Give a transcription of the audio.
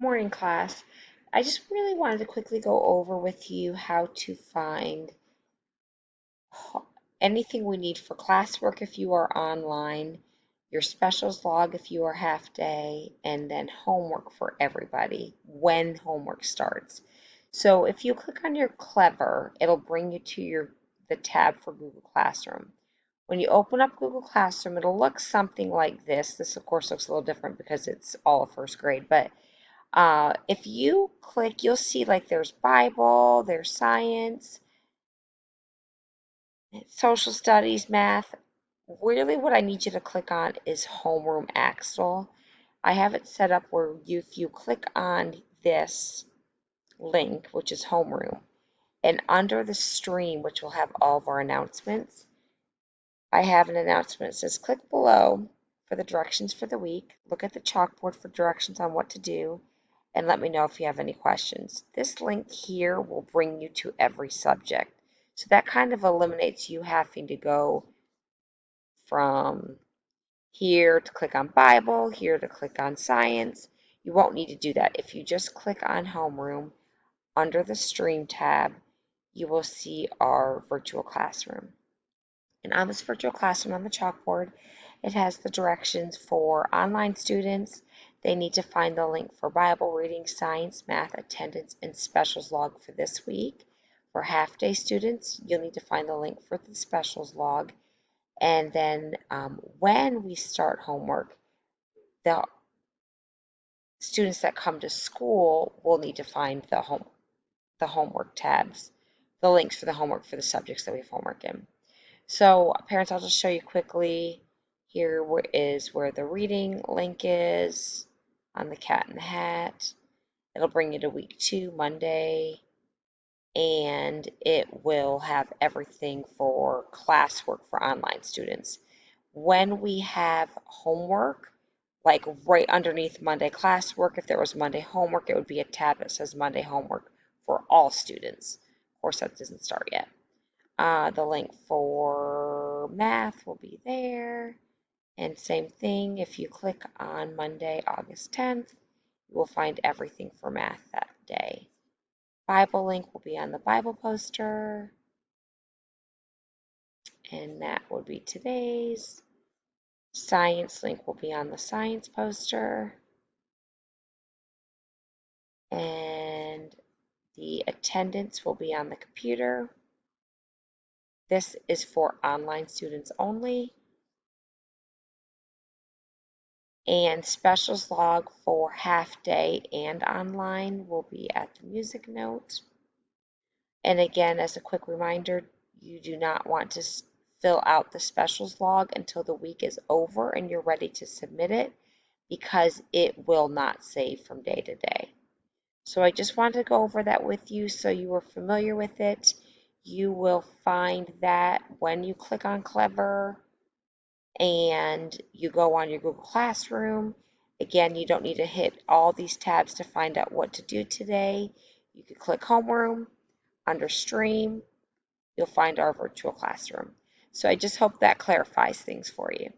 Morning class. I just really wanted to quickly go over with you how to find ho- anything we need for classwork if you are online, your specials log if you are half day, and then homework for everybody when homework starts. So if you click on your Clever, it'll bring you to the tab for Google Classroom. When you open up Google Classroom, it'll look something like this. This, of course, looks a little different because it's all of first grade, but if you click, you'll see like there's Bible, there's science, social studies, math. Really, what I need you to click on is Homeroom Axel. I have it set up where if you click on this link, which is Homeroom, and under the stream, which will have all of our announcements, I have an announcement that says click below for the directions for the week. Look at the chalkboard for directions on what to do, and let me know if you have any questions. This link here will bring you to every subject. So that kind of eliminates you having to go from here to click on Bible, here to click on science. You won't need to do that. If you just click on Homeroom under the Stream tab, you will see our virtual classroom. And on this virtual classroom on the chalkboard, it has the directions for online students. They need to find the link for Bible reading, science, math, attendance, and specials log for this week. For half-day students, you'll need to find the link for the specials log. And then when we start homework, the students that come to school will need to find the homework tabs, the links for the homework for the subjects that we have homework in. So parents, I'll just show you quickly. Here is where the reading link is on the Cat in the Hat. It'll bring you to week 2, Monday, and it will have everything for classwork for online students. When we have homework, like right underneath Monday classwork, if there was Monday homework, it would be a tab that says Monday homework for all students. Of course, that doesn't start yet. The link for math will be there. And same thing, if you click on Monday, August 10th, you will find everything for math that day. Bible link will be on the Bible poster, and that will be today's. Science link will be on the science poster, and the attendance will be on the computer. This is for online students only. And specials log for half day and online will be at the music note. And again, as a quick reminder, you do not want to fill out the specials log until the week is over and you're ready to submit it, because it will not save from day to day. So I just wanted to go over that with you so you were familiar with it. You will find that when you click on Clever and you go on your Google Classroom. Again, you don't need to hit all these tabs to find out what to do today. You can click Homeroom. Under Stream, you'll find our virtual classroom. So I just hope that clarifies things for you.